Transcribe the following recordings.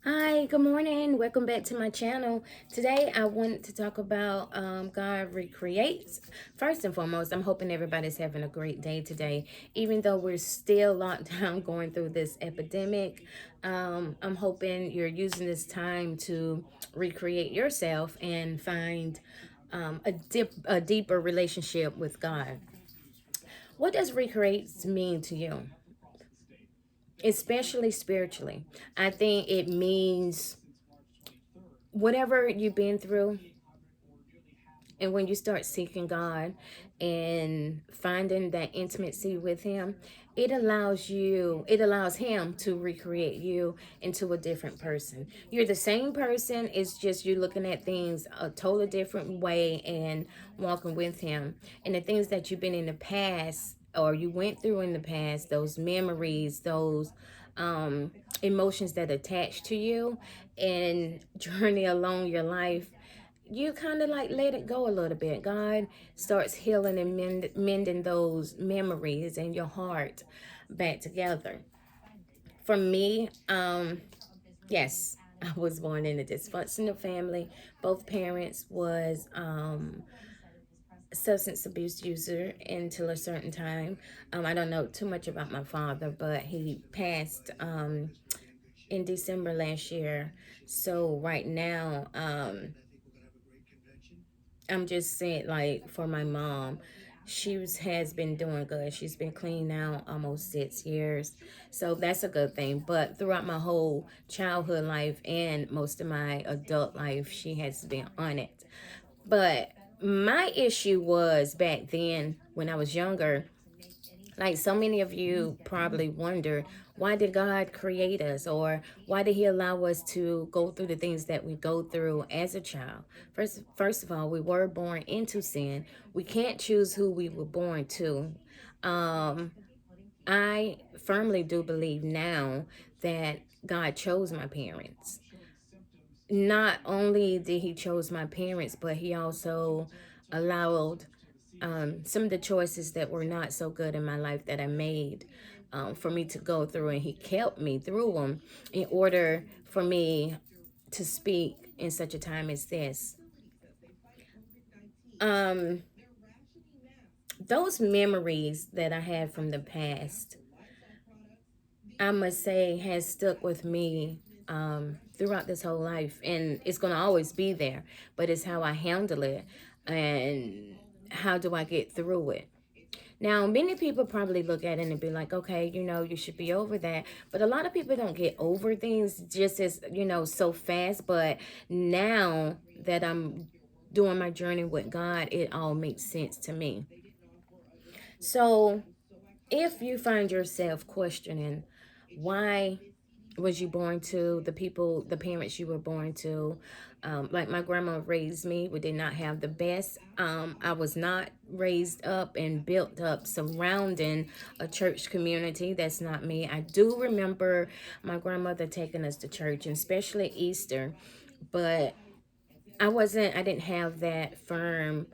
Hi, good morning. Welcome back to my channel. Today I wanted to talk about God recreates. First and foremost, I'm hoping everybody's having a great day today. Even though we're still locked down going through this epidemic, I'm hoping you're using this time to recreate yourself and find a deeper relationship with God. What does recreates mean to you? Especially spiritually. I think it means whatever you've been through, and when you start seeking God and finding that intimacy with Him, it allows Him to recreate you into a different person. You're the same person, it's just you're looking at things a totally different way and walking with Him. And the things that you've been in the past or you went through in the past, those memories, those emotions that attach to you and journey along your life, you kind of like let it go a little bit. God starts healing and mending those memories and your heart back together. For me, yes, I was born in a dysfunctional family. Both parents was substance abuse user until a certain time. I don't know too much about my father, but he passed in December last year. So right now, I'm just saying, like, for my mom, has been doing good. She's been clean now almost 6 years. So that's a good thing. But throughout my whole childhood life and most of my adult life, she has been on it. But my issue was back then when I was younger, like so many of you probably wonder, why did God create us, or why did He allow us to go through the things that we go through as a child? First of all, we were born into sin. We can't choose who we were born to. Um, I firmly do believe now that God chose my parents. Not only did He chose my parents, but He also allowed some of the choices that were not so good in my life that I made for me to go through, and He kept me through them in order for me to speak in such a time as this. Um, those memories that I had from the past, I must say, has stuck with me throughout this whole life, and it's going to always be there. But it's how I handle it and how do I get through it. Now, many people probably look at it and be like, okay, you should be over that. But a lot of people don't get over things just as, so fast. But now that I'm doing my journey with God, it all makes sense to me. So if you find yourself questioning, why was you born to the parents you were born to? Like my grandma raised me. We did not have the best. I was not raised up and built up surrounding a church community. That's not me. I do remember my grandmother taking us to church, and especially Easter, but I didn't have that firm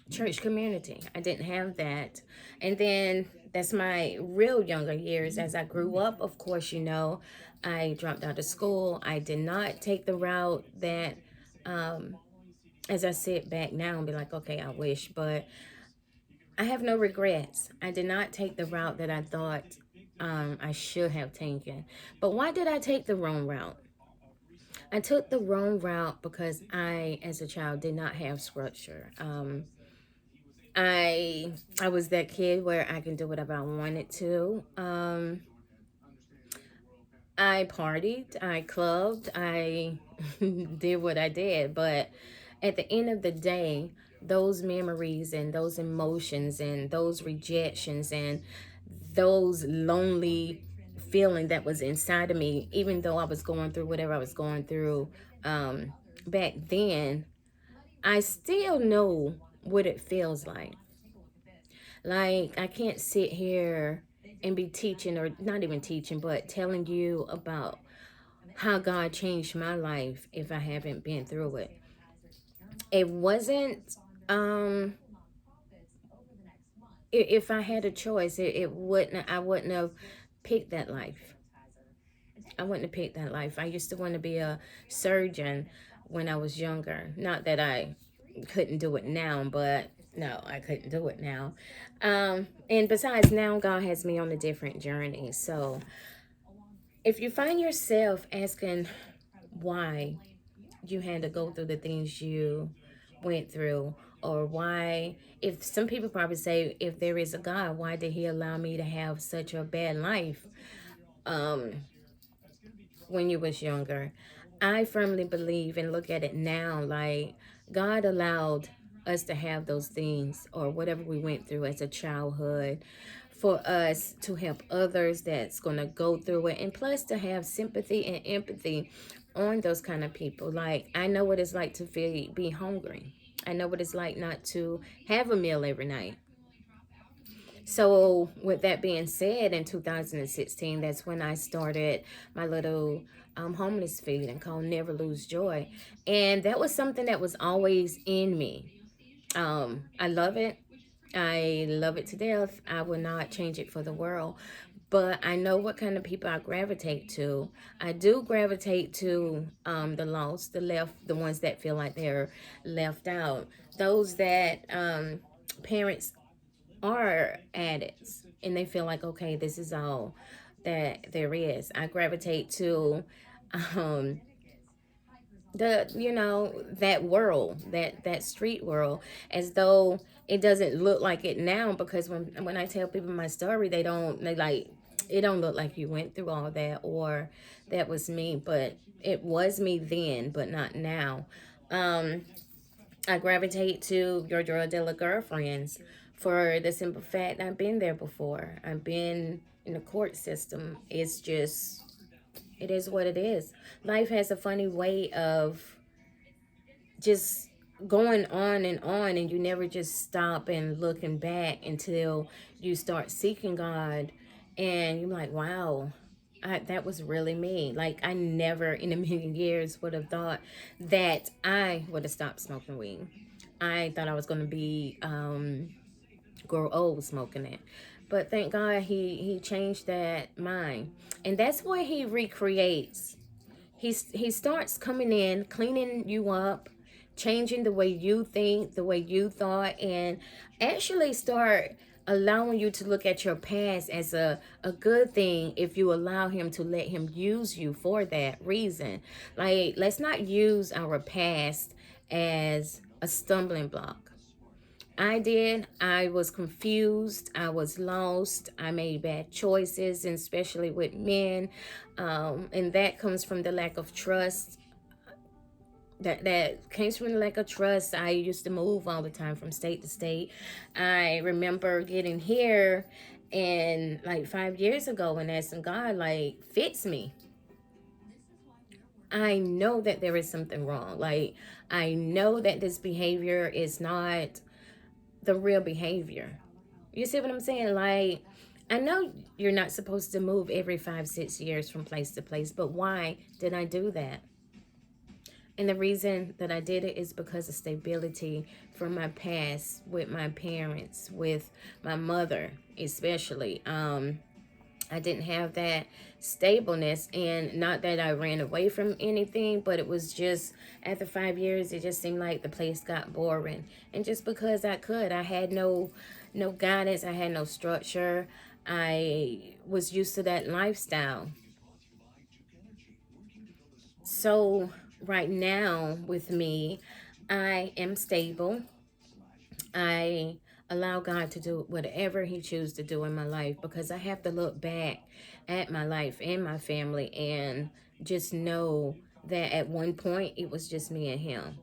church community. I didn't have that. And then that's my real younger years. As I grew up, of course, I dropped out of school. I did not take the route that, um, as I sit back now and be like, okay, I wish, but I have no regrets. I did not take the route that I thought I should have taken. But why did I take the wrong route? I took the wrong route because I, as a child, did not have structure. I was that kid where I can do whatever I wanted to. I partied, I clubbed, I did what I did, but at the end of the day, those memories and those emotions and those rejections and those lonely feeling that was inside of me, even though I was going through whatever I was going through back then, I still know what it feels like. Like, I can't sit here and be teaching, or not even teaching, but telling you about how God changed my life if I haven't been through it. It wasn't, if I had a choice, I wouldn't have picked that life. I wouldn't have picked that life. I used to want to be a surgeon when I was younger. Not that I couldn't do it now, but no, I couldn't do it now. And besides, now God has me on a different journey. So if you find yourself asking why you had to go through the things you went through, or why, if some people probably say, if there is a God, why did he allow me to have such a bad life um when you was younger? I firmly believe and look at it now like God allowed us to have those things or whatever we went through as a childhood for us to help others that's going to go through it, and plus to have sympathy and empathy on those kind of people. Like, I know what it's like to feel be hungry. I know what it's like not to have a meal every night. So, with that being said, in 2016, that's when I started my little homeless feeding called Never Lose Joy. And that was something that was always in me. I love it. I love it to death. I will not change it for the world. But I know what kind of people I gravitate to. I do gravitate to the lost, the left, the ones that feel like they're left out. Those that parents are addicts and they feel like, okay, this is all that there is. I gravitate to um that world, that street world, as though it doesn't look like it now, because when I tell people my story, they like, it don't look like you went through all that, or that was me. But it was me then, but not now. um I gravitate to your drug dealer girlfriends for the simple fact I've been there before. I've been in the court system. It's just, it is what it is. Life has a funny way of just going on, and you never just stop and looking back until you start seeking God, and you're like, wow, that was really me. Like, I never in a million years would have thought that I would have stopped smoking weed. I thought I was going to be grow old smoking it. But thank God he changed that mind. And that's where he recreates. He starts coming in, cleaning you up, changing the way you think, the way you thought, and actually start allowing you to look at your past as a good thing if you allow him to let him use you for that reason. Like, let's not use our past as a stumbling block. I did. I was confused. I was lost. I made bad choices, and especially with men. And that comes from the lack of trust. That came from the lack of trust. I used to move all the time from state to state. I remember getting here and like 5 years ago and asking God, like, fix me. I know that there is something wrong. Like, I know that this behavior is not the real behavior. You see what I'm saying? Like, I know you're not supposed to move every 5, 6 years from place to place, but why did I do that? And the reason that I did it is because of stability from my past with my parents, with my mother, especially. I didn't have that stableness, and not that I ran away from anything, but it was just after 5 years, it just seemed like the place got boring. And just because I could, I had no guidance, I had no structure. I was used to that lifestyle. So right now with me, I am stable. I allow God to do whatever he chooses to do in my life, because I have to look back at my life and my family and just know that at one point it was just me and him.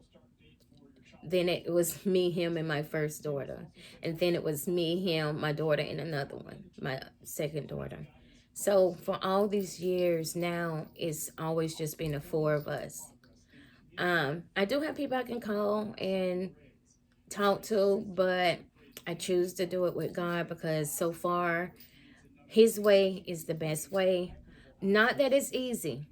Then it was me, him, and my first daughter. And then it was me, him, my daughter, and another one, my second daughter. So for all these years now, it's always just been the four of us. I do have people I can call and talk to, but I choose to do it with God, because so far his way is the best way. Not that it's easy.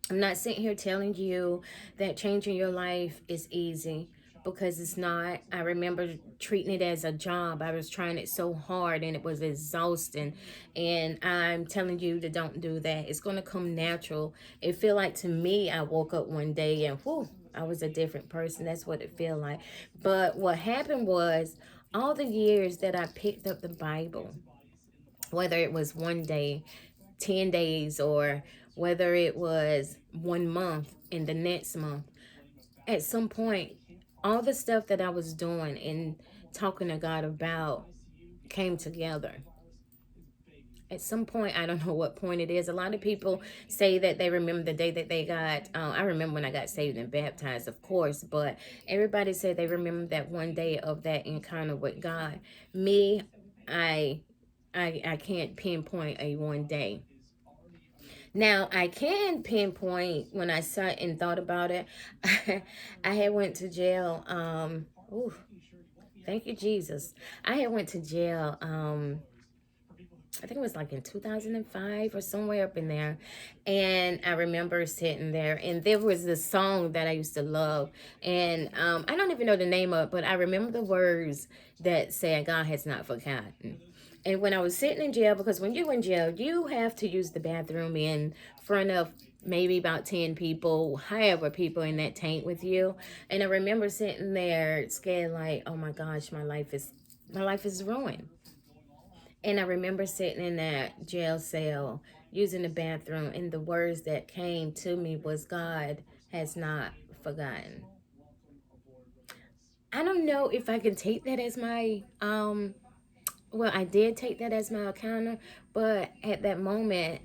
I'm not sitting here telling you that changing your life is easy, because it's not. I remember treating it as a job. I was trying it so hard and it was exhausting. And I'm telling you to don't do that. It's going to come natural. It feel like to me, I woke up one day and whew, I was a different person. That's what it feel like. But what happened was all the years that I picked up the Bible, whether it was one day, 10 days, or whether it was 1 month and the next month, at some point, all the stuff that I was doing and talking to God about came together. At some point, I don't know what point it is. A lot of people say that they remember the day that they got. I remember when I got saved and baptized, of course, but everybody said they remember that one day of that encounter with God. Me, I, I can't pinpoint a one day. Now I can pinpoint when I sat and thought about it. I had went to jail. Ooh, thank you, Jesus. I had went to jail. I think it was like in 2005 or somewhere up in there. And I remember sitting there, and there was this song that I used to love. And I don't even know the name of it, but I remember the words that said, God has not forgotten. And when I was sitting in jail, because when you're in jail, you have to use the bathroom in front of maybe about 10 people, however people in that tank with you. And I remember sitting there scared like, oh my gosh, my life is ruined. And I remember sitting in that jail cell using the bathroom, and the words that came to me was, God has not forgotten. I don't know if I can take that as my well, I did take that as my encounter, but at that moment,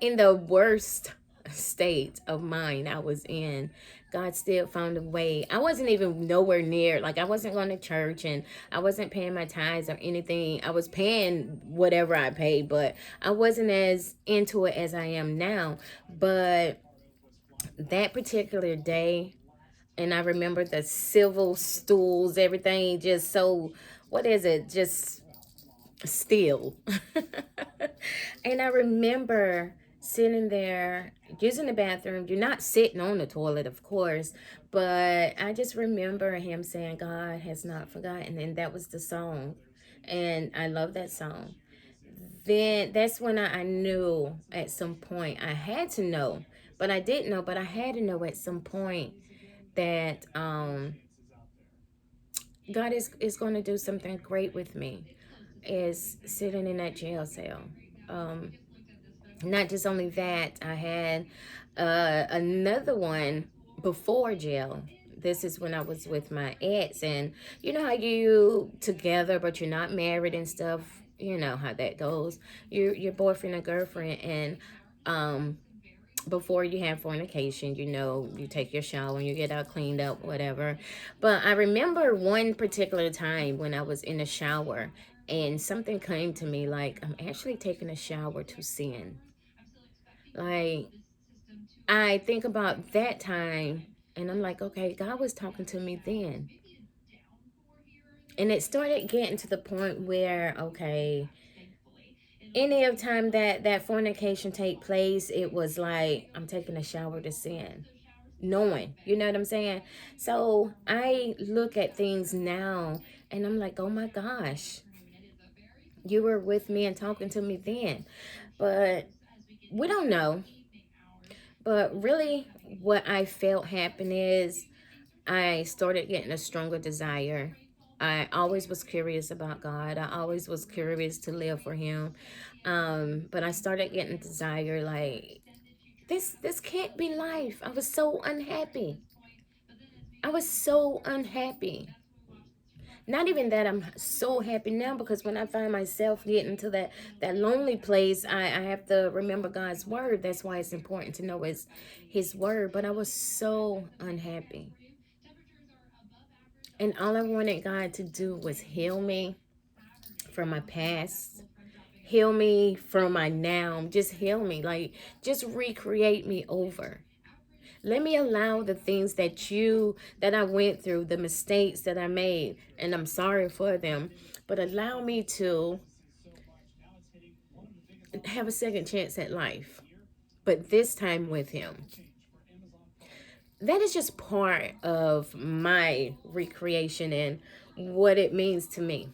in the worst state of mind I was in, God still found a way. I wasn't even nowhere near, like I wasn't going to church and I wasn't paying my tithes or anything. I was paying whatever I paid, but I wasn't as into it as I am now. But that particular day, and I remember the civil stools, everything just so, what is it? Just still. And I remember sitting there using the bathroom. You're not sitting on the toilet, of course, but I just remember him saying, God has not forgotten. And that was the song. And I love that song. Then that's when I knew at some point, I had to know, but I didn't know, but I had to know at some point that God is going to do something great with me, is sitting in that jail cell. Um, Not just only that, I had another one before jail. This is when I was with my ex, and you know how you together but you're not married and stuff. You know how that goes. Your boyfriend or girlfriend, and um, before you have fornication, you know, you take your shower and you get out cleaned up, whatever. But I remember one particular time when I was in the shower and something came to me like, I'm actually taking a shower to sin. Like, I think about that time and I'm like, okay, God was talking to me then. And it started getting to the point where, okay, any of time that that fornication take place, it was like, I'm taking a shower to sin. Knowing, you know what I'm saying? So I look at things now and I'm like, oh my gosh, you were with me and talking to me then. But we don't know. But really, what I felt happen is I started getting a stronger desire. I always was curious about God. I always was curious to live for Him. But I started getting desire like this can't be life. I was so unhappy. I was so unhappy. Not even that I'm so happy now, because when I find myself getting to that lonely place, I have to remember God's word. That's why it's important to know his word. But I was so unhappy. And all I wanted God to do was heal me from my past, heal me from my now, just heal me, like just recreate me over. Let me allow the things that I went through, the mistakes that I made, and I'm sorry for them, but allow me to have a second chance at life, but this time with Him. that is just part of my recreation and what it means to me.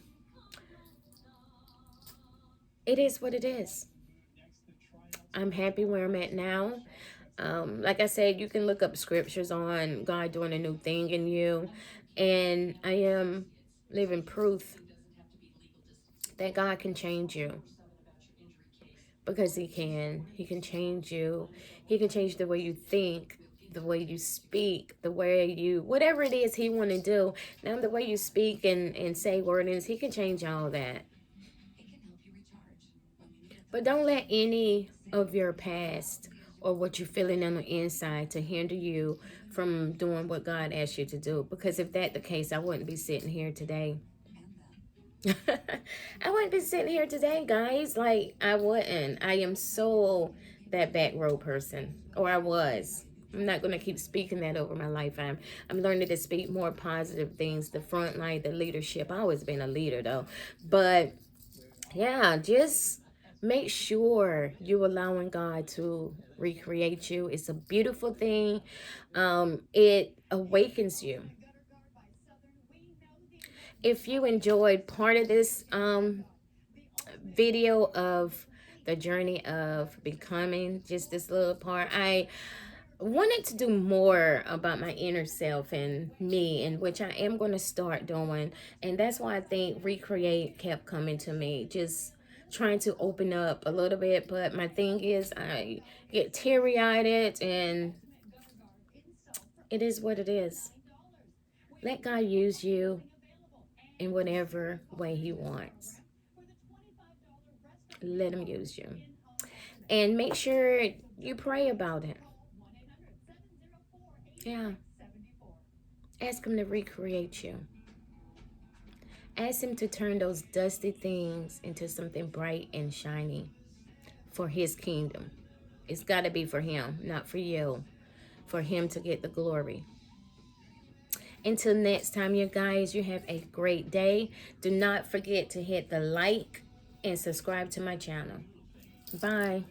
It is what it is. I'm happy where I'm at now. Like I said, you can look up scriptures on God doing a new thing in you. And I am living proof that God can change you, because He can. He can change you. He can change the way you think, the way you speak, the way you, whatever it is He want to do. Now, the way you speak and say wordings, He can change all that. But don't let any of your past or what you're feeling on the inside to hinder you from doing what God asked you to do. Because if that the case, I wouldn't be sitting here today. I wouldn't be sitting here today, guys. Like, I wouldn't. I am so that back row person, or I was. I'm not gonna keep speaking that over my life. I'm learning to speak more positive things. The front line, the leadership. I always been a leader though, but yeah, just make sure you allowing God to recreate you. It's a beautiful thing. It awakens you. If you enjoyed part of this video of the journey of becoming, just this little part, I wanted to do more about my inner self and me, and which I am going to start doing. And that's why I think Recreate kept coming to me, just trying to open up a little bit. But my thing is, I get teary-eyed, and it is what it is. Let God use you in whatever way He wants. Let Him use you. And make sure you pray about it. Yeah. Ask Him to recreate you. Ask Him to turn those dusty things into something bright and shiny for His kingdom. It's got to be for Him, not for you. For Him to get the glory. Until next time, you guys, you have a great day. Do not forget to hit the like and subscribe to my channel. Bye.